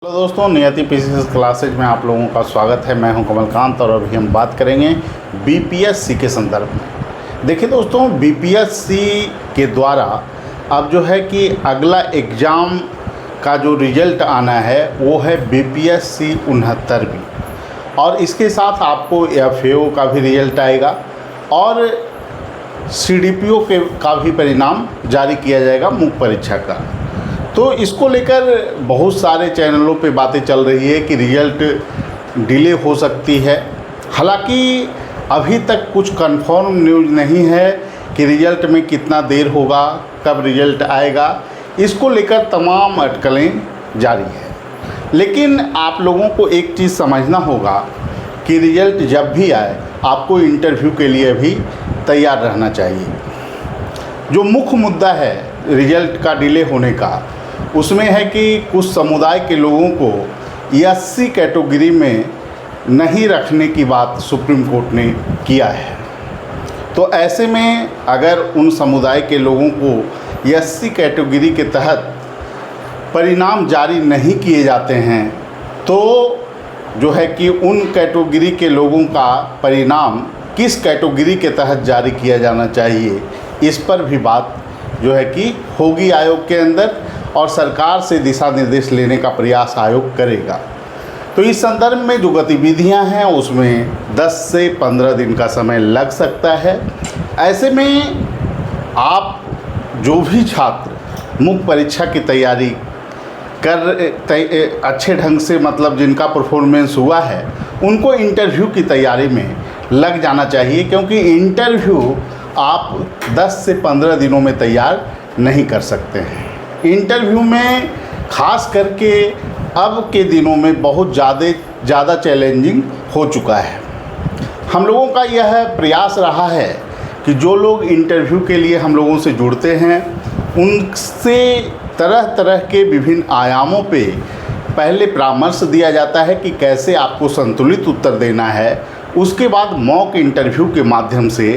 Hello दोस्तों, नियति PCS classes में आप लोगों का स्वागत है। मैं हूं कमलकांत और अभी हम बात करेंगे बीपीएससी के संदर्भ में। देखिए दोस्तों, बीपीएससी के द्वारा अब जो है कि अगला एग्ज़ाम का जो रिज़ल्ट आना है वो है बीपीएससी 69वीं, और इसके साथ आपको एफएओ का भी रिज़ल्ट आएगा और सीडीपीओ का भी परिणाम जारी किया जाएगा मुख्य परीक्षा का। तो इसको लेकर बहुत सारे चैनलों पे बातें चल रही है कि रिज़ल्ट डिले हो सकती है। हालांकि अभी तक कुछ कंफर्म न्यूज़ नहीं है कि रिज़ल्ट में कितना देर होगा, कब रिज़ल्ट आएगा। इसको लेकर तमाम अटकलें जारी है। लेकिन आप लोगों को एक चीज़ समझना होगा कि रिज़ल्ट जब भी आए आपको इंटरव्यू के लिए भी तैयार रहना चाहिए। जो मुख्य मुद्दा है रिज़ल्ट का डिले होने का, उसमें है कि कुछ समुदाय के लोगों को एससी कैटेगरी में नहीं रखने की बात सुप्रीम कोर्ट ने किया है। तो ऐसे में अगर उन समुदाय के लोगों को एससी कैटेगरी के तहत परिणाम जारी नहीं किए जाते हैं तो जो है कि उन कैटेगरी के लोगों का परिणाम किस कैटेगरी के तहत जारी किया जाना चाहिए, इस पर भी बात जो है कि होगी आयोग के अंदर, और सरकार से दिशा निर्देश लेने का प्रयास आयोग करेगा। तो इस संदर्भ में जो गतिविधियां हैं उसमें 10 से 15 दिन का समय लग सकता है। ऐसे में आप जो भी छात्र मुख्य परीक्षा की तैयारी अच्छे ढंग से, मतलब जिनका परफॉर्मेंस हुआ है, उनको इंटरव्यू की तैयारी में लग जाना चाहिए, क्योंकि इंटरव्यू आप 10 से 15 दिनों में तैयार नहीं कर सकते हैं। इंटरव्यू में ख़ास करके अब के दिनों में बहुत ज़्यादा चैलेंजिंग हो चुका है। हम लोगों का यह प्रयास रहा है कि जो लोग इंटरव्यू के लिए हम लोगों से जुड़ते हैं उनसे तरह तरह के विभिन्न आयामों पे पहले परामर्श दिया जाता है कि कैसे आपको संतुलित उत्तर देना है। उसके बाद मॉक इंटरव्यू के माध्यम से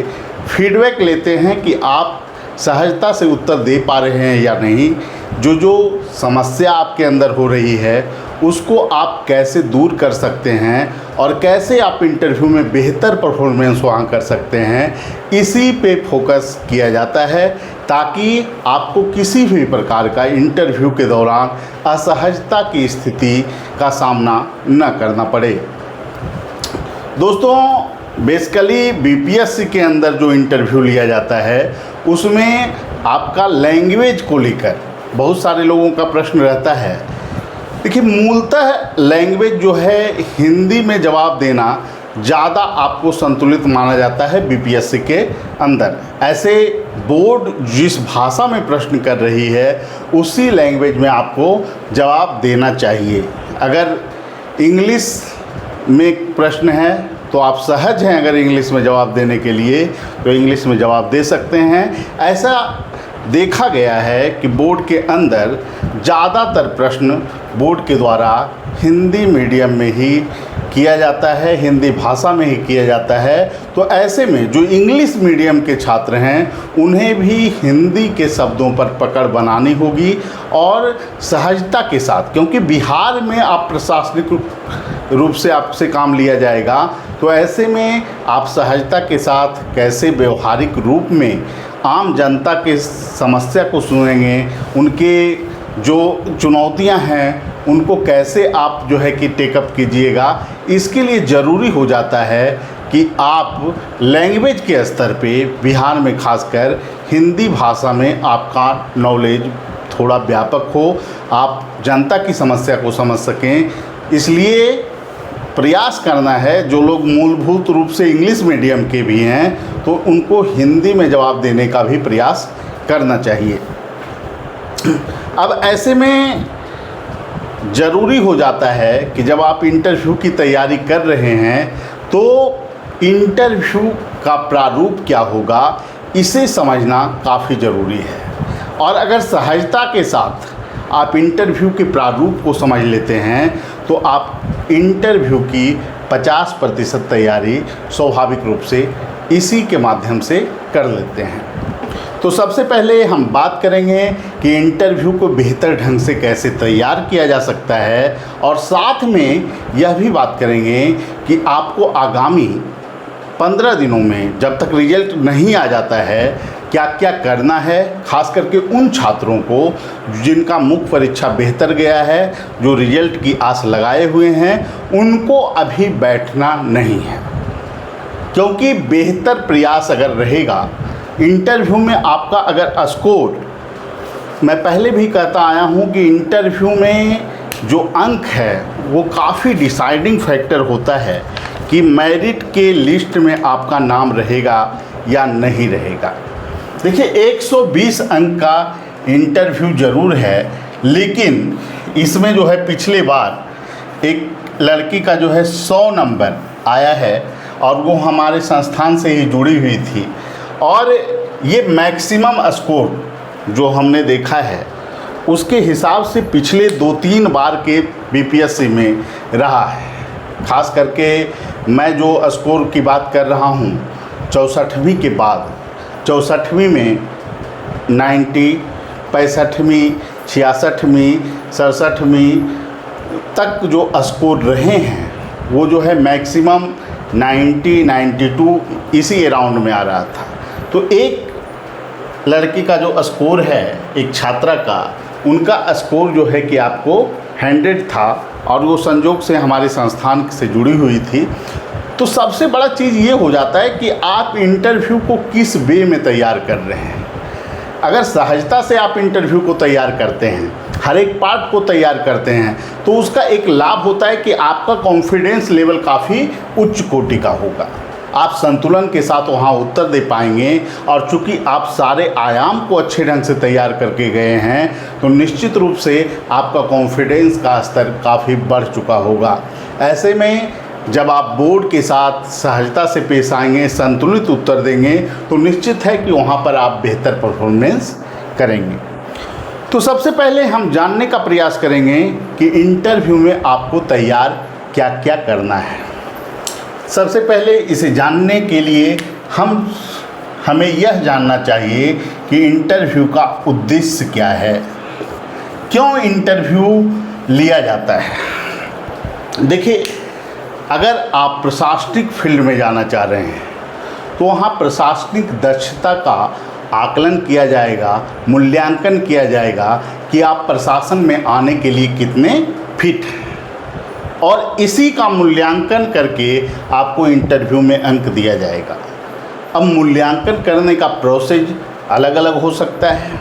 फीडबैक लेते हैं कि आप सहजता से उत्तर दे पा रहे हैं या नहीं, जो समस्या आपके अंदर हो रही है उसको आप कैसे दूर कर सकते हैं और कैसे आप इंटरव्यू में बेहतर परफॉर्मेंस वहाँ कर सकते हैं, इसी पे फोकस किया जाता है ताकि आपको किसी भी प्रकार का इंटरव्यू के दौरान असहजता की स्थिति का सामना न करना पड़े। दोस्तों, बेसिकली बीपीएससी के अंदर जो इंटरव्यू लिया जाता है उसमें आपका लैंग्वेज को लेकर बहुत सारे लोगों का प्रश्न रहता है। देखिए, मूलतः लैंग्वेज जो है हिंदी में जवाब देना ज़्यादा आपको संतुलित माना जाता है बीपीएससी के अंदर। ऐसे बोर्ड जिस भाषा में प्रश्न कर रही है उसी लैंग्वेज में आपको जवाब देना चाहिए। अगर इंग्लिश में प्रश्न है तो आप सहज हैं अगर इंग्लिश में जवाब देने के लिए तो इंग्लिश में जवाब दे सकते हैं। ऐसा देखा गया है कि बोर्ड के अंदर ज़्यादातर प्रश्न बोर्ड के द्वारा हिंदी मीडियम में ही किया जाता है, हिंदी भाषा में ही किया जाता है। तो ऐसे में जो इंग्लिश मीडियम के छात्र हैं उन्हें भी हिंदी के शब्दों पर पकड़ बनानी होगी और सहजता के साथ, क्योंकि बिहार में आप प्रशासनिक रूप से आपसे काम लिया जाएगा, तो ऐसे में आप सहजता के साथ कैसे व्यवहारिक रूप में आम जनता के समस्या को सुनेंगे, उनके जो चुनौतियां हैं उनको कैसे आप जो है कि टेकअप कीजिएगा, इसके लिए ज़रूरी हो जाता है कि आप लैंग्वेज के स्तर पे बिहार में खासकर हिंदी भाषा में आपका नॉलेज थोड़ा व्यापक हो, आप जनता की समस्या को समझ सकें। इसलिए प्रयास करना है, जो लोग मूलभूत रूप से इंग्लिश मीडियम के भी हैं तो उनको हिंदी में जवाब देने का भी प्रयास करना चाहिए। अब ऐसे में ज़रूरी हो जाता है कि जब आप इंटरव्यू की तैयारी कर रहे हैं तो इंटरव्यू का प्रारूप क्या होगा इसे समझना काफ़ी ज़रूरी है। और अगर सहजता के साथ आप इंटरव्यू के प्रारूप को समझ लेते हैं तो आप इंटरव्यू की 50% तैयारी स्वाभाविक रूप से इसी के माध्यम से कर लेते हैं। तो सबसे पहले हम बात करेंगे कि इंटरव्यू को बेहतर ढंग से कैसे तैयार किया जा सकता है, और साथ में यह भी बात करेंगे कि आपको आगामी 15 दिनों में जब तक रिजल्ट नहीं आ जाता है क्या क्या करना है, खास करके उन छात्रों को जिनका मुख्य परीक्षा बेहतर गया है, जो रिजल्ट की आस लगाए हुए हैं, उनको अभी बैठना नहीं है। क्योंकि बेहतर प्रयास अगर रहेगा इंटरव्यू में आपका अगर स्कोर, मैं पहले भी कहता आया हूँ कि इंटरव्यू में जो अंक है वो काफ़ी डिसाइडिंग फैक्टर होता है कि मेरिट के लिस्ट में आपका नाम रहेगा या नहीं रहेगा। देखिए 120 अंक का इंटरव्यू ज़रूर है, लेकिन इसमें जो है पिछले बार एक लड़की का जो है 100 नंबर आया है और वो हमारे संस्थान से ही जुड़ी हुई थी, और ये मैक्सिमम स्कोर जो हमने देखा है उसके हिसाब से पिछले 2-3 बार के बीपीएससी में रहा है। खास करके मैं जो स्कोर की बात कर रहा हूँ 64वीं के बाद, 64वीं में 90, 65वीं, 66वीं, 67वीं तक जो स्कोर रहे हैं वो जो है मैक्सिमम 90, 92 इसी अराउंड में आ रहा था। तो एक लड़की का जो स्कोर है, एक छात्रा का, उनका स्कोर जो है कि आपको 100 था और वो संजोग से हमारे संस्थान से जुड़ी हुई थी। तो सबसे बड़ा चीज़ ये हो जाता है कि आप इंटरव्यू को किस वे में तैयार कर रहे हैं। अगर सहजता से आप इंटरव्यू को तैयार करते हैं, हर एक पार्ट को तैयार करते हैं, तो उसका एक लाभ होता है कि आपका कॉन्फिडेंस लेवल काफ़ी उच्च कोटि का होगा। आप संतुलन के साथ वहाँ उत्तर दे पाएंगे, और चूँकि आप सारे आयाम को अच्छे ढंग से तैयार करके गए हैं तो निश्चित रूप से आपका कॉन्फिडेंस का स्तर काफ़ी बढ़ चुका होगा। ऐसे में जब आप बोर्ड के साथ सहजता से पेश आएंगे, संतुलित उत्तर देंगे, तो निश्चित है कि वहाँ पर आप बेहतर परफॉर्मेंस करेंगे। तो सबसे पहले हम जानने का प्रयास करेंगे कि इंटरव्यू में आपको तैयार क्या क्या करना है। सबसे पहले इसे जानने के लिए हमें यह जानना चाहिए कि इंटरव्यू का उद्देश्य क्या है, क्यों इंटरव्यू लिया जाता है। देखिए, अगर आप प्रशासनिक फील्ड में जाना चाह रहे हैं तो वहाँ प्रशासनिक दक्षता का आकलन किया जाएगा, मूल्यांकन किया जाएगा कि आप प्रशासन में आने के लिए कितने फिट हैं, और इसी का मूल्यांकन करके आपको इंटरव्यू में अंक दिया जाएगा। अब मूल्यांकन करने का प्रोसेस अलग अलग हो सकता है।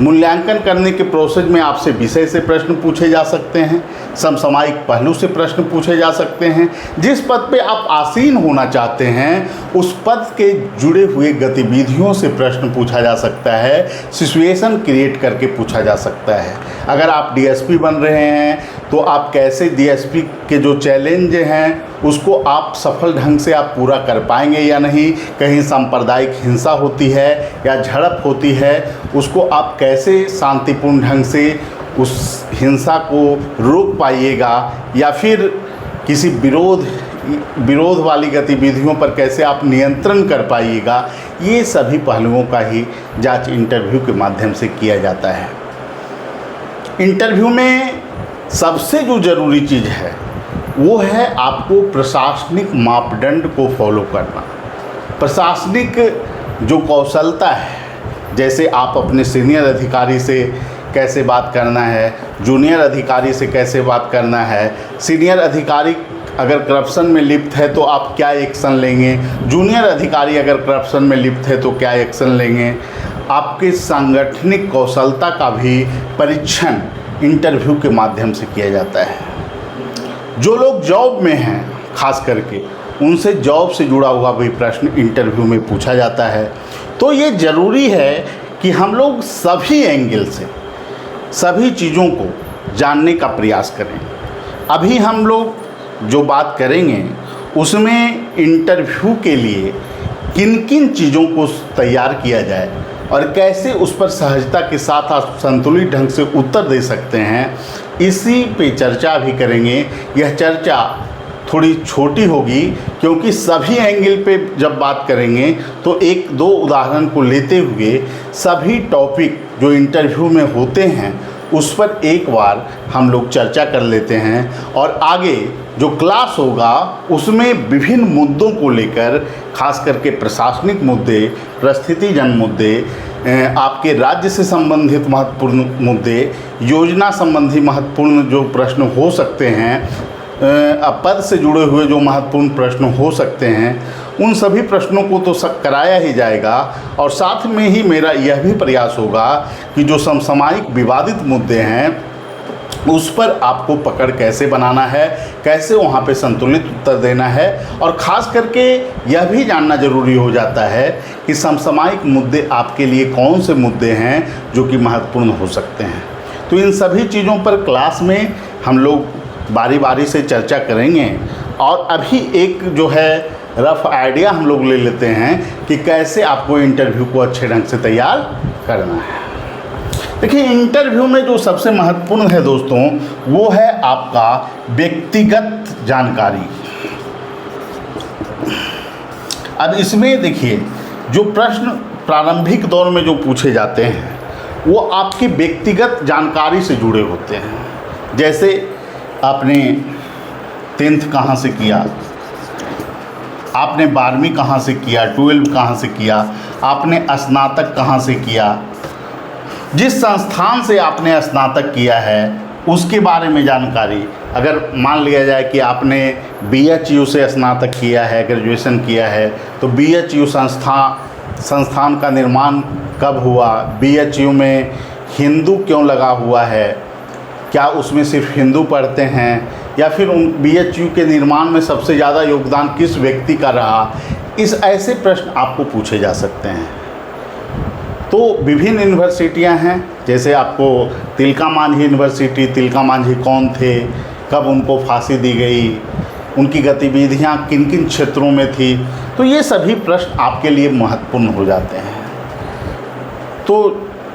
मूल्यांकन करने के प्रोसेस में आपसे विषय से प्रश्न पूछे जा सकते हैं, समसामयिक पहलू से प्रश्न पूछे जा सकते हैं। जिस पद पे आप आसीन होना चाहते हैं उस पद के जुड़े हुए गतिविधियों से प्रश्न पूछा जा सकता है, सिचुएशन क्रिएट करके पूछा जा सकता है। अगर आप डीएसपी बन रहे हैं तो आप कैसे डीएसपी के जो चैलेंज हैं उसको आप सफल ढंग से आप पूरा कर पाएंगे या नहीं, कहीं सांप्रदायिक हिंसा होती है या झड़प होती है, उसको आप कैसे शांतिपूर्ण ढंग से उस हिंसा को रोक पाइएगा, या फिर किसी विरोध वाली गतिविधियों पर कैसे आप नियंत्रण कर पाइएगा। ये सभी पहलुओं का ही जांच इंटरव्यू के माध्यम से किया जाता है। इंटरव्यू में सबसे जो ज़रूरी चीज़ है वो है आपको प्रशासनिक मापदंड को फॉलो करना। प्रशासनिक जो कौशलता है, जैसे आप अपने सीनियर अधिकारी से कैसे बात करना है, जूनियर अधिकारी से कैसे बात करना है, सीनियर अधिकारी अगर करप्शन में लिप्त है तो आप क्या एक्शन लेंगे, जूनियर अधिकारी अगर करप्शन में लिप्त है तो क्या एक्शन लेंगे। आपके सांगठनिक कौशलता का भी परीक्षण इंटरव्यू के माध्यम से किया जाता है। जो लोग जॉब में हैं खास करके उनसे जॉब से जुड़ा हुआ भी प्रश्न इंटरव्यू में पूछा जाता है। तो ये ज़रूरी है कि हम लोग सभी एंगल से सभी चीज़ों को जानने का प्रयास करें। अभी हम लोग जो बात करेंगे उसमें इंटरव्यू के लिए किन किन चीज़ों को तैयार किया जाए और कैसे उस पर सहजता के साथ आप संतुलित ढंग से उत्तर दे सकते हैं, इसी पे चर्चा भी करेंगे। यह चर्चा थोड़ी छोटी होगी, क्योंकि सभी एंगल पे जब बात करेंगे तो एक दो उदाहरण को लेते हुए सभी टॉपिक जो इंटरव्यू में होते हैं उस पर एक बार हम लोग चर्चा कर लेते हैं, और आगे जो क्लास होगा उसमें विभिन्न मुद्दों को लेकर, खास करके प्रशासनिक मुद्दे, परिस्थितिजन्य मुद्दे, आपके राज्य से संबंधित महत्वपूर्ण मुद्दे, योजना संबंधी महत्वपूर्ण जो प्रश्न हो सकते हैं, पद से जुड़े हुए जो महत्वपूर्ण प्रश्न हो सकते हैं, उन सभी प्रश्नों को तो कराया ही जाएगा। और साथ में ही मेरा यह भी प्रयास होगा कि जो समसामयिक विवादित मुद्दे हैं उस पर आपको पकड़ कैसे बनाना है, कैसे वहाँ पे संतुलित उत्तर देना है, और ख़ास करके यह भी जानना ज़रूरी हो जाता है कि समसामयिक मुद्दे आपके लिए कौन से मुद्दे हैं जो कि महत्वपूर्ण हो सकते हैं। तो इन सभी चीज़ों पर क्लास में हम लोग बारी बारी से चर्चा करेंगे, और अभी एक जो है रफ आइडिया हम लोग ले लेते हैं कि कैसे आपको इंटरव्यू को अच्छे ढंग से तैयार करना है। देखिए, इंटरव्यू में जो सबसे महत्वपूर्ण है दोस्तों, वो है आपका व्यक्तिगत जानकारी। अब इसमें देखिए, जो प्रश्न प्रारंभिक दौर में जो पूछे जाते हैं वो आपकी व्यक्तिगत जानकारी से जुड़े होते हैं। जैसे आपने 10th कहाँ से किया, आपने 12वीं कहाँ से किया, 12 कहाँ से किया, आपने स्नातक कहाँ से किया, जिस संस्थान से आपने स्नातक किया है उसके बारे में जानकारी। अगर मान लिया जाए कि आपने BHU से स्नातक किया है, ग्रेजुएशन किया है, तो BHU संस्थान का निर्माण कब हुआ, BHU में हिंदू क्यों लगा हुआ है, क्या उसमें सिर्फ हिंदू पढ़ते हैं, या फिर उन BHU के निर्माण में सबसे ज़्यादा योगदान किस व्यक्ति का रहा, इस ऐसे प्रश्न आपको पूछे जा सकते हैं। तो विभिन्न यूनिवर्सिटियां हैं, जैसे आपको तिलका मांझी यूनिवर्सिटी, तिलका मांझी कौन थे, कब उनको फांसी दी गई, उनकी गतिविधियां किन किन क्षेत्रों में थी, तो ये सभी प्रश्न आपके लिए महत्वपूर्ण हो जाते हैं। तो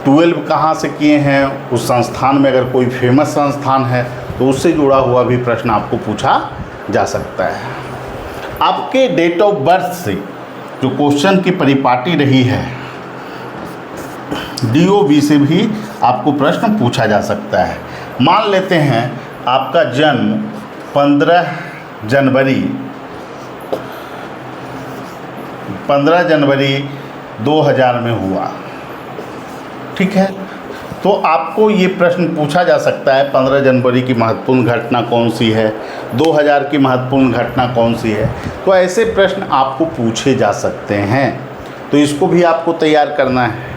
12 कहाँ से किए हैं, उस संस्थान में अगर कोई फेमस संस्थान है तो उससे जुड़ा हुआ भी प्रश्न आपको पूछा जा सकता है। आपके डेट ऑफ बर्थ से जो क्वेश्चन की परिपाटी रही है, DOB से भी आपको प्रश्न पूछा जा सकता है। मान लेते हैं आपका जन्म 15 जनवरी 2000 में हुआ, ठीक है, तो आपको ये प्रश्न पूछा जा सकता है 15 जनवरी की महत्वपूर्ण घटना कौन सी है, 2000 की महत्वपूर्ण घटना कौन सी है। तो ऐसे प्रश्न आपको पूछे जा सकते हैं, तो इसको भी आपको तैयार करना है।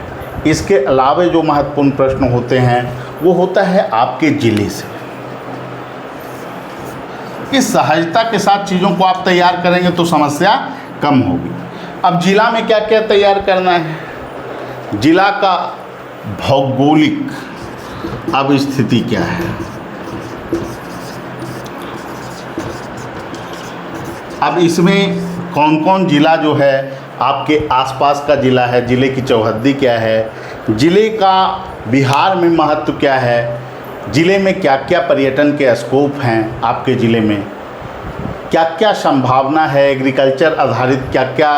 इसके अलावा जो महत्वपूर्ण प्रश्न होते हैं वो होता है आपके ज़िले से। इस सहजता के साथ चीज़ों को आप तैयार करेंगे तो समस्या कम होगी। अब जिला में क्या क्या तैयार करना है, जिला का भौगोलिक अब स्थिति क्या है, अब इसमें कौन कौन जिला जो है आपके आसपास का जिला है, ज़िले की चौहद्दी क्या है, ज़िले का बिहार में महत्व क्या है, ज़िले में क्या क्या पर्यटन के स्कोप हैं, आपके ज़िले में क्या क्या संभावना है, एग्रीकल्चर आधारित क्या क्या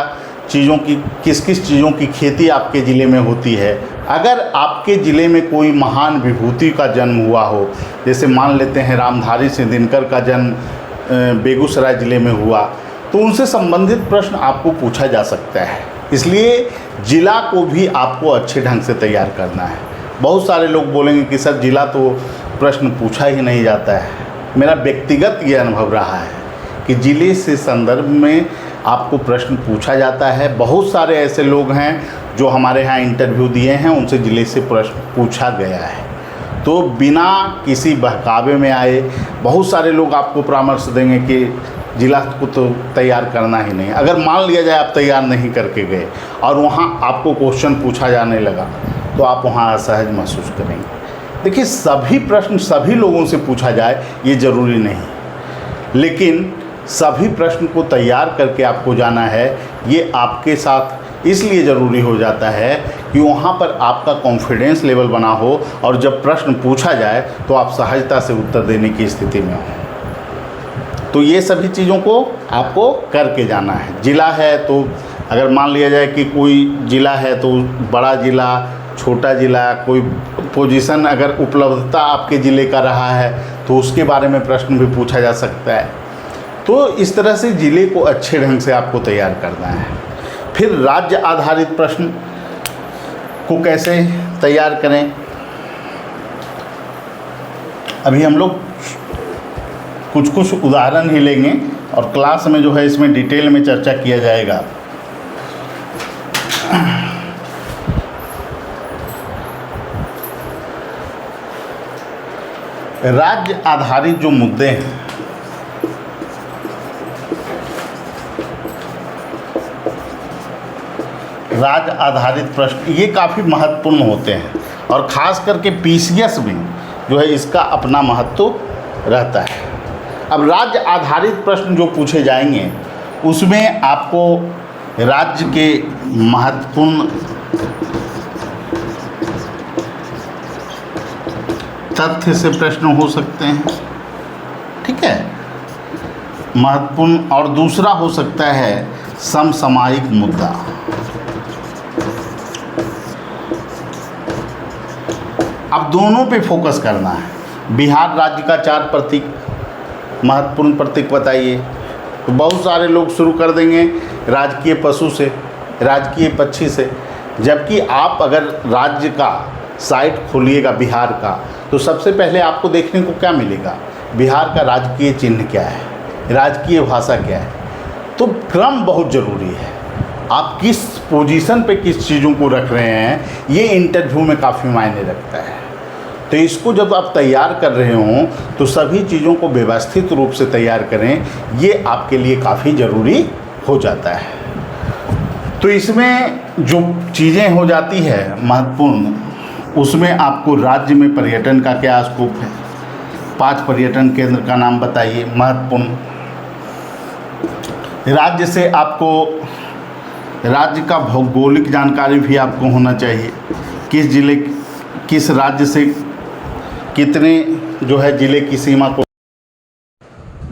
चीज़ों की, किस किस चीज़ों की खेती आपके ज़िले में होती है। अगर आपके ज़िले में कोई महान विभूति का जन्म हुआ हो, जैसे मान लेते हैं रामधारी सिंह दिनकर का जन्म बेगूसराय ज़िले में हुआ, तो उनसे संबंधित प्रश्न आपको पूछा जा सकता है। इसलिए ज़िला को भी आपको अच्छे ढंग से तैयार करना है। बहुत सारे लोग बोलेंगे कि सर ज़िला तो प्रश्न पूछा ही नहीं जाता है। मेरा व्यक्तिगत ये अनुभव रहा है कि ज़िले से संदर्भ में आपको प्रश्न पूछा जाता है। बहुत सारे ऐसे लोग हैं जो हमारे यहाँ इंटरव्यू दिए हैं, उनसे ज़िले से प्रश्न पूछा गया है। तो बिना किसी बहकावे में आए बहुत सारे लोग आपको परामर्श देंगे कि ज़िला को तो तैयार करना ही नहीं। अगर मान लिया जाए आप तैयार नहीं करके गए और वहाँ आपको क्वेश्चन पूछा जाने लगा तो आप वहाँ असहज महसूस करेंगे। देखिए, सभी प्रश्न सभी लोगों से पूछा जाए ये ज़रूरी नहीं, लेकिन सभी प्रश्न को तैयार करके आपको जाना है। ये आपके साथ इसलिए ज़रूरी हो जाता है कि वहाँ पर आपका कॉन्फिडेंस लेवल बना हो और जब प्रश्न पूछा जाए तो आप सहजता से उत्तर देने की स्थिति में हो। तो ये सभी चीज़ों को आपको करके जाना है। ज़िला है तो अगर मान लिया जाए कि कोई ज़िला है तो बड़ा ज़िला, छोटा ज़िला, कोई पोजीशन अगर उपलब्धता आपके ज़िले का रहा है तो उसके बारे में प्रश्न भी पूछा जा सकता है। तो इस तरह से ज़िले को अच्छे ढंग से आपको तैयार करना है। फिर राज्य आधारित प्रश्न को कैसे तैयार करें, अभी हम लोग कुछ उदाहरण ही लेंगे और क्लास में जो है इसमें डिटेल में चर्चा किया जाएगा। राज्य आधारित जो मुद्दे हैं, राज्य आधारित प्रश्न ये काफ़ी महत्वपूर्ण होते हैं और ख़ास करके पीसीएस में जो है इसका अपना महत्व रहता है। अब राज्य आधारित प्रश्न जो पूछे जाएंगे उसमें आपको राज्य के महत्वपूर्ण तथ्य से प्रश्न हो सकते हैं, ठीक है, महत्वपूर्ण, और दूसरा हो सकता है समसामयिक मुद्दा। अब दोनों पे फोकस करना है। बिहार राज्य का 4 प्रतीक, महत्वपूर्ण प्रतीक बताइए, तो बहुत सारे लोग शुरू कर देंगे राजकीय पशु से, राजकीय पक्षी से, जबकि आप अगर राज्य का साइट खोलिएगा बिहार का तो सबसे पहले आपको देखने को क्या मिलेगा, बिहार का राजकीय चिन्ह क्या है, राजकीय भाषा क्या है। तो क्रम बहुत ज़रूरी है, आप किस पोजीशन पे किस चीज़ों को रख रहे हैं ये इंटरव्यू में काफ़ी मायने रखता है। तो इसको जब आप तैयार कर रहे हों तो सभी चीज़ों को व्यवस्थित रूप से तैयार करें, ये आपके लिए काफ़ी ज़रूरी हो जाता है। तो इसमें जो चीज़ें हो जाती है महत्वपूर्ण, उसमें आपको राज्य में पर्यटन का क्या स्कोप है, 5 पर्यटन केंद्र का नाम बताइए महत्वपूर्ण। राज्य से आपको राज्य का भौगोलिक जानकारी भी आपको होना चाहिए, किस जिले किस राज्य से कितने जो है ज़िले की सीमा को,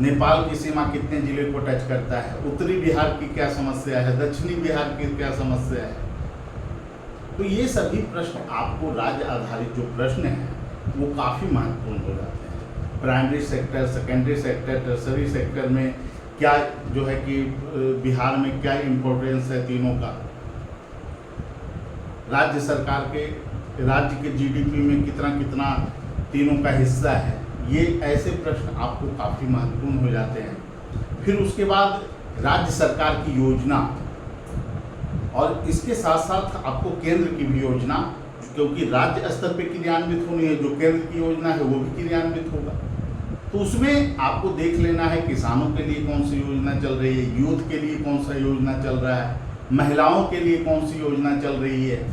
नेपाल की सीमा कितने ज़िले को टच करता है, उत्तरी बिहार की क्या समस्या है, दक्षिणी बिहार की क्या समस्या है। तो ये सभी प्रश्न आपको राज्य आधारित जो प्रश्न हैं वो काफ़ी महत्वपूर्ण हो जाते हैं। Primary sector, secondary sector, tertiary sector में क्या जो है कि बिहार में क्या इम्पोर्टेंस है तीनों का, राज्य सरकार के राज्य के जीडीपी में कितना कितना तीनों का हिस्सा है, ये ऐसे प्रश्न आपको काफ़ी महत्वपूर्ण हो जाते हैं। फिर उसके बाद राज्य सरकार की योजना और इसके साथ साथ आपको केंद्र की भी योजना, क्योंकि राज्य स्तर पे क्रियान्वित होनी है, जो केंद्र की योजना है वो भी क्रियान्वित होगा। तो उसमें आपको देख लेना है किसानों के लिए कौन सी योजना चल रही है, यूथ के लिए कौन सा योजना चल रहा है, महिलाओं के लिए कौन सी योजना चल रही है।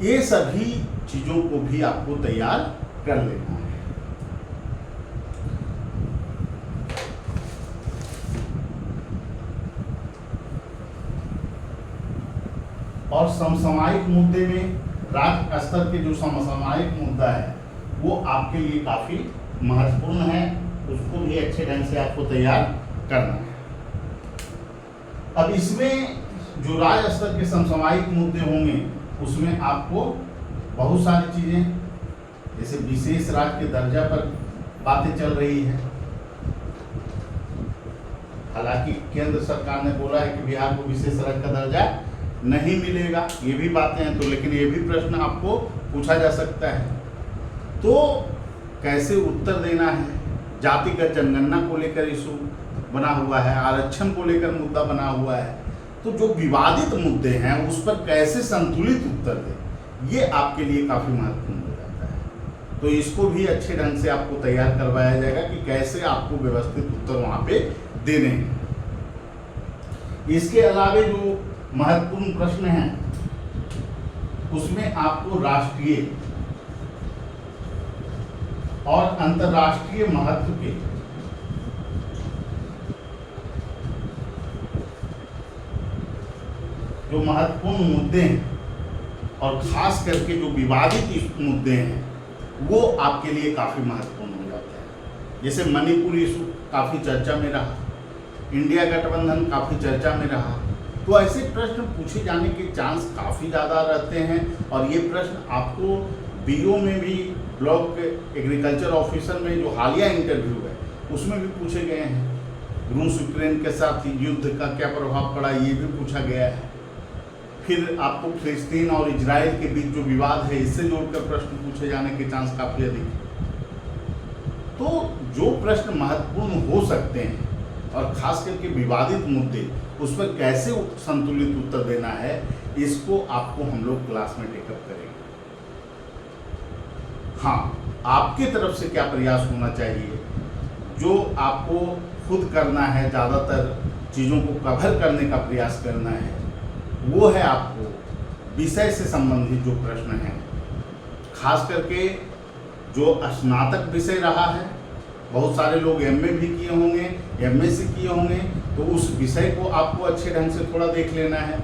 ये सभी चीज़ों को भी आपको तैयार कर लेना है। और समसामयिक मुद्दे में राज्य स्तर के जो समसामयिक मुद्दा है वो आपके लिए काफ़ी महत्वपूर्ण है, उसको भी अच्छे ढंग से आपको तैयार करना है। अब इसमें जो राज्य स्तर के समसामयिक मुद्दे होंगे उसमें आपको बहुत सारी चीज़ें, जैसे विशेष राज्य के दर्जा पर बातें चल रही है। हालांकि केंद्र सरकार ने बोला है कि बिहार को विशेष राज्य का दर्जा नहीं मिलेगा, ये भी बातें हैं, तो लेकिन ये भी प्रश्न आपको पूछा जा सकता है। तो कैसे उत्तर देना है, जातिगत जनगणना को लेकर इशू बना हुआ है, आरक्षण को लेकर मुद्दा बना हुआ है। तो जो विवादित मुद्दे हैं उस पर कैसे संतुलित उत्तर दें, ये आपके लिए काफ़ी महत्वपूर्ण हो जाता है। तो इसको भी अच्छे ढंग से आपको तैयार करवाया जाएगा कि कैसे आपको व्यवस्थित उत्तर वहाँ पे देने हैं। इसके अलावे जो महत्वपूर्ण प्रश्न हैं उसमें आपको राष्ट्रीय और अंतर्राष्ट्रीय महत्व के जो महत्वपूर्ण मुद्दे हैं और खास करके जो विवादित मुद्दे हैं वो आपके लिए काफ़ी महत्वपूर्ण हो जाते हैं। जैसे मणिपुर इशू काफ़ी चर्चा में रहा, इंडिया गठबंधन काफ़ी चर्चा में रहा, तो ऐसे प्रश्न पूछे जाने के चांस काफ़ी ज़्यादा रहते हैं। और ये प्रश्न आपको बीओ में भी, ब्लॉक एग्रीकल्चर ऑफिसर में जो हालिया इंटरव्यू है उसमें भी पूछे गए हैं। रूस यूक्रेन के साथ युद्ध का क्या प्रभाव पड़ा, ये भी पूछा गया है। फिर आपको फिलिस्तीन और इजराइल के बीच जो विवाद है इससे जोड़कर प्रश्न पूछे जाने के चांस काफ़ी अधिक है। तो जो प्रश्न महत्वपूर्ण हो सकते हैं और खास करके विवादित मुद्दे, उस पर कैसे संतुलित उत्तर देना है, इसको आपको हम लोग क्लास में टेकअप करेंगे। हाँ, आपके तरफ से क्या प्रयास होना चाहिए, जो आपको खुद करना है, ज़्यादातर चीज़ों को कवर करने का प्रयास करना है, वो है आपको विषय से संबंधित जो प्रश्न हैं, खास करके जो स्नातक विषय रहा है, बहुत सारे लोग एमए भी किए होंगे, एमएससी किए होंगे, तो उस विषय को आपको अच्छे ढंग से थोड़ा देख लेना है।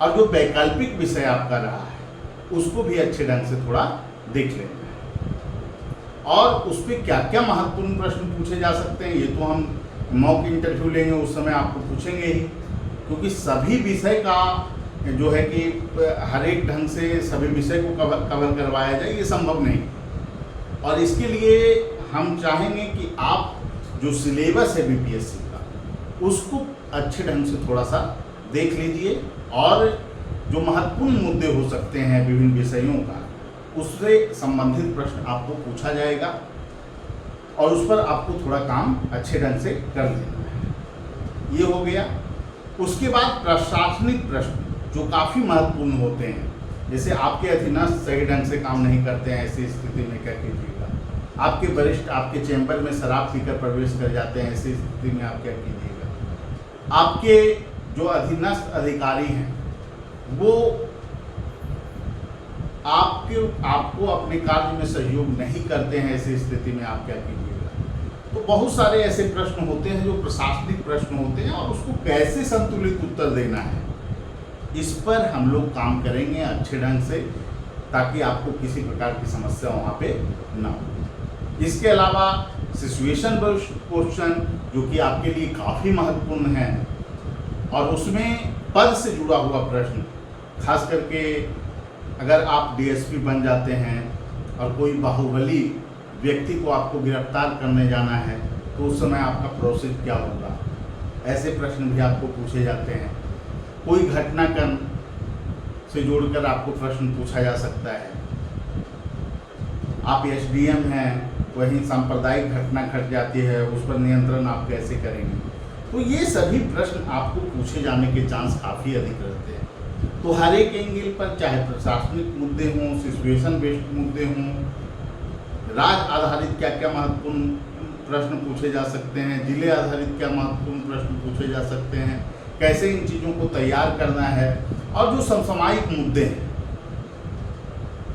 और जो वैकल्पिक विषय आपका रहा है उसको भी अच्छे ढंग से थोड़ा देख लेना है। और उस पर क्या क्या महत्वपूर्ण प्रश्न पूछे जा सकते हैं, ये तो हम मॉक इंटरव्यू लेंगे उस समय आपको पूछेंगे ही, क्योंकि सभी विषय का जो है कि हर एक ढंग से सभी विषय को कवर करवाया जाए, ये संभव नहीं। और इसके लिए हम चाहेंगे कि आप जो सिलेबस है बीपीएससी का, उसको अच्छे ढंग से थोड़ा सा देख लीजिए, और जो महत्वपूर्ण मुद्दे हो सकते हैं विभिन्न विषयों का, उससे संबंधित प्रश्न आपको पूछा जाएगा और उस पर आपको थोड़ा काम अच्छे ढंग से कर लेना है। ये हो गया। उसके बाद प्रशासनिक प्रश्न जो काफ़ी महत्वपूर्ण होते हैं, जैसे आपके अधीनस्थ सही ढंग से काम नहीं करते हैं, ऐसी स्थिति में क्या कीजिएगा। आपके वरिष्ठ आपके चैम्बर में शराब पीकर प्रवेश कर जाते हैं, ऐसी स्थिति में आप क्या कीजिएगा। आपके जो अधीनस्थ अधिकारी हैं वो आपको अपने कार्य में सहयोग नहीं करते हैं, ऐसी स्थिति में आप क्या कीजिएगा। तो बहुत सारे ऐसे प्रश्न होते हैं जो प्रशासनिक प्रश्न होते हैं, और उसको कैसे संतुलित उत्तर देना है, इस पर हम लोग काम करेंगे अच्छे ढंग से, ताकि आपको किसी प्रकार की समस्या वहाँ पे ना हो। इसके अलावा सिचुएशन बेस्ड क्वेश्चन जो कि आपके लिए काफ़ी महत्वपूर्ण है, और उसमें पद से जुड़ा हुआ प्रश्न, खास करके अगर आप डीएसपी बन जाते हैं और कोई बाहुबली व्यक्ति को आपको गिरफ्तार करने जाना है, तो उस समय आपका प्रोसेस क्या होगा, ऐसे प्रश्न भी आपको पूछे जाते हैं। कोई घटनाक्रम से जोड़कर आपको प्रश्न पूछा जा सकता है। आप एसडीएम हैं, वहीं सांप्रदायिक घटना घट जाती है, उस पर नियंत्रण आप कैसे करेंगे। तो ये सभी प्रश्न आपको पूछे जाने के चांस काफ़ी अधिक रहते हैं। तो हर एक एंगल पर, चाहे प्रशासनिक मुद्दे हों, सिचुएशन बेस्ड मुद्दे हों, राज्य आधारित क्या क्या महत्वपूर्ण प्रश्न पूछे जा सकते हैं, जिले आधारित क्या महत्वपूर्ण प्रश्न पूछे जा सकते हैं, कैसे इन चीज़ों को तैयार करना है, और जो समसामयिक मुद्दे हैं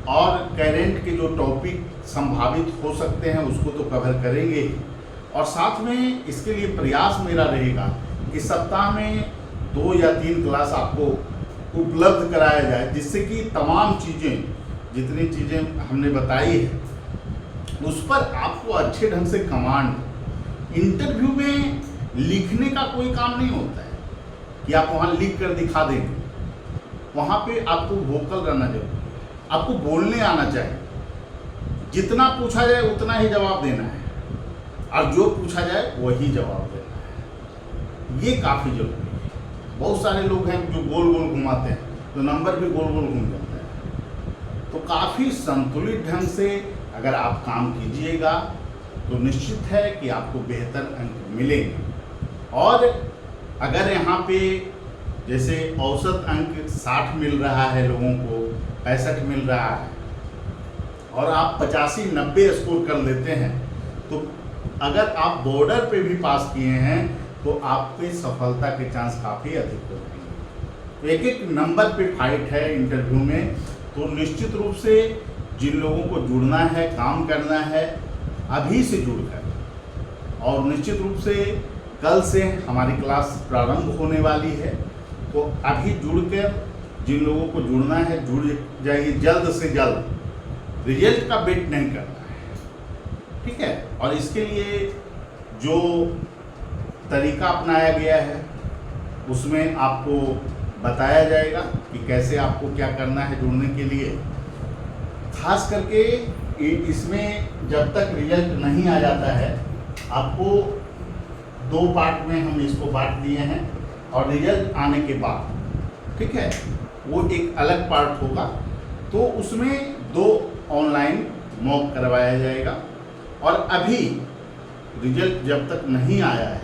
और करेंट के जो टॉपिक संभावित हो सकते हैं उसको तो कवर करेंगे ही। और साथ में इसके लिए प्रयास मेरा रहेगा कि सप्ताह में 2 या 3 क्लास आपको उपलब्ध कराया जाए, जिससे कि तमाम चीज़ें, जितनी चीज़ें हमने बताई है, उस पर आपको अच्छे ढंग से कमांड। इंटरव्यू में लिखने का कोई काम नहीं होता है कि आप वहाँ लिख कर दिखा देंगे, वहाँ पे आपको वोकल रहना जरूरी है, आपको बोलने आना चाहिए। जितना पूछा जाए उतना ही जवाब देना है, और जो पूछा जाए वही जवाब देना है, ये काफ़ी जरूरी है। बहुत सारे लोग हैं जो गोल गोल घुमाते हैं, तो नंबर भी गोल गोल घूम जाता है। तो काफ़ी संतुलित ढंग से अगर आप काम कीजिएगा तो निश्चित है कि आपको बेहतर अंक मिलेंगे। और अगर यहाँ पे जैसे औसत अंक 60 मिल रहा है लोगों को, 65 मिल रहा है, और आप 85-90 स्कोर कर लेते हैं, तो अगर आप बॉर्डर पे भी पास किए हैं तो आपके सफलता के चांस काफ़ी अधिक हो जाएंगे। तो एक एक नंबर पे फाइट है इंटरव्यू में। तो निश्चित रूप से जिन लोगों को जुड़ना है, काम करना है, अभी से जुड़कर, और निश्चित रूप से कल से हमारी क्लास प्रारंभ होने वाली है, तो अभी जुड़कर जिन लोगों को जुड़ना है जुड़ जाइए, जल्द से जल्द। रिजल्ट का वेट नहीं करना है, ठीक है। और इसके लिए जो तरीका अपनाया गया है उसमें आपको बताया जाएगा कि कैसे आपको क्या करना है जुड़ने के लिए। खास करके इसमें जब तक रिजल्ट नहीं आ जाता है, आपको 2 पार्ट में हम इसको बांट दिए हैं, और रिजल्ट आने के बाद, ठीक है, वो एक अलग पार्ट होगा। तो उसमें 2 ऑनलाइन मॉक करवाया जाएगा। और अभी रिजल्ट जब तक नहीं आया है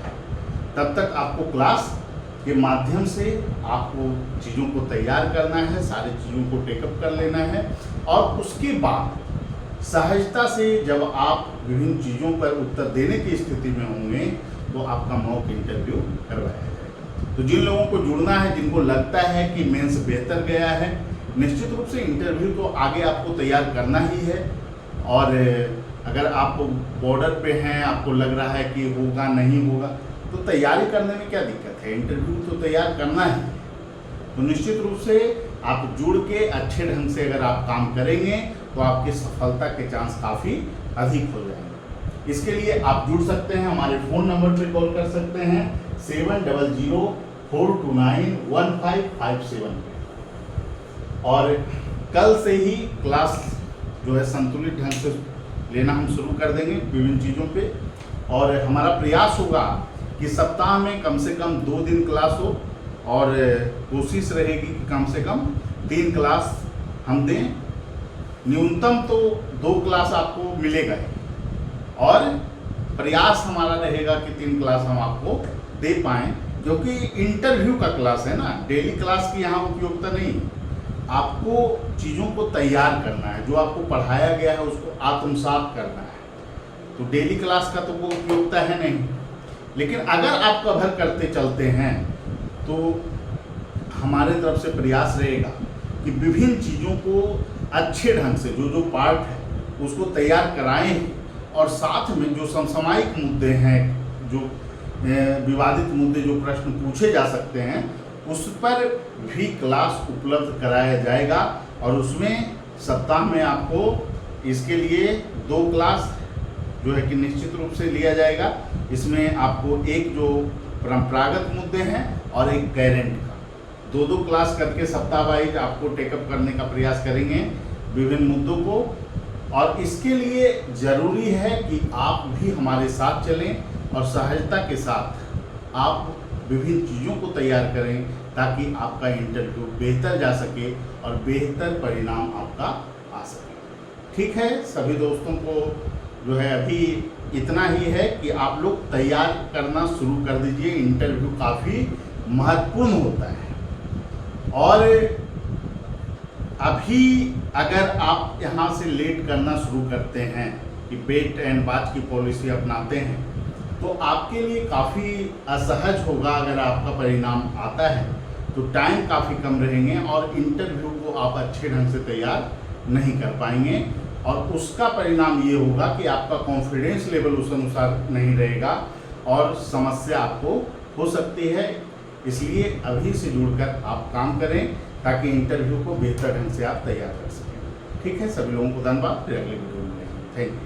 तब तक आपको क्लास के माध्यम से आपको चीज़ों को तैयार करना है, सारी चीज़ों को टेकअप कर लेना है, और उसके बाद सहजता से जब आप विभिन्न चीज़ों पर उत्तर देने की स्थिति में होंगे तो आपका मॉक इंटरव्यू करवाया जाएगा। तो जिन लोगों को जुड़ना है, जिनको लगता है कि मेंस बेहतर गया है, निश्चित रूप से इंटरव्यू तो आगे आपको तैयार करना ही है। और अगर आप बॉर्डर पे हैं, आपको लग रहा है कि होगा नहीं होगा, तो तैयारी करने में क्या दिक्कत है, इंटरव्यू तो तैयार करना ही है। तो निश्चित रूप से आप जुड़ के अच्छे ढंग से अगर आप काम करेंगे तो आपकी सफलता के चांस काफ़ी अधिक हो जाएंगे। इसके लिए आप जुड़ सकते हैं, हमारे फ़ोन नंबर पे कॉल कर सकते हैं 7004291557 पे। और कल से ही क्लास जो है संतुलित ढंग से लेना हम शुरू कर देंगे विभिन्न चीज़ों पे। और हमारा प्रयास होगा कि सप्ताह में कम से कम 2 दिन क्लास हो, और कोशिश रहेगी कि कम से कम 3 क्लास हम दें। न्यूनतम तो 2 क्लास आपको मिलेगा ही, और प्रयास हमारा रहेगा कि 3 क्लास हम आपको दे पाएँ, क्योंकि इंटरव्यू का क्लास है ना, डेली क्लास की यहाँ उपयोगिता नहीं। आपको चीज़ों को तैयार करना है, जो आपको पढ़ाया गया है उसको आत्मसात करना है। तो डेली क्लास का तो वो उपयोगिता है नहीं। लेकिन अगर आप कवर करते चलते हैं तो हमारे तरफ से प्रयास रहेगा कि विभिन्न चीज़ों को अच्छे ढंग से जो पार्ट है उसको तैयार कराएं, और साथ में जो समसामयिक मुद्दे हैं, जो विवादित मुद्दे, जो प्रश्न पूछे जा सकते हैं, उस पर भी क्लास उपलब्ध कराया जाएगा। और उसमें सप्ताह में आपको इसके लिए 2 क्लास जो है कि निश्चित रूप से लिया जाएगा। इसमें आपको एक जो परंपरागत मुद्दे हैं और एक गारंटी का 2-2 क्लास करके सप्ताह वाइज आपको टेकअप करने का प्रयास करेंगे विभिन्न मुद्दों को। और इसके लिए ज़रूरी है कि आप भी हमारे साथ चलें और सहजता के साथ आप विभिन्न चीज़ों को तैयार करें, ताकि आपका इंटरव्यू बेहतर जा सके और बेहतर परिणाम आपका आ सके। ठीक है, सभी दोस्तों को जो है अभी इतना ही है कि आप लोग तैयार करना शुरू कर दीजिए। इंटरव्यू काफ़ी महत्वपूर्ण होता है, और अभी अगर आप यहाँ से लेट करना शुरू करते हैं कि वेट एंड वॉच की पॉलिसी अपनाते हैं, तो आपके लिए काफ़ी असहज होगा। अगर आपका परिणाम आता है तो टाइम काफ़ी कम रहेंगे, और इंटरव्यू को आप अच्छे ढंग से तैयार नहीं कर पाएंगे, और उसका परिणाम ये होगा कि आपका कॉन्फिडेंस लेवल उस अनुसार नहीं रहेगा, और समस्या आपको हो सकती है। इसलिए अभी से जुड़कर आप काम करें, ताकि इंटरव्यू को बेहतर ढंग से आप तैयार कर सकें। ठीक है, सभी लोगों को धन्यवाद। फिर अगले वीडियो में मिलेंगे। Thank you.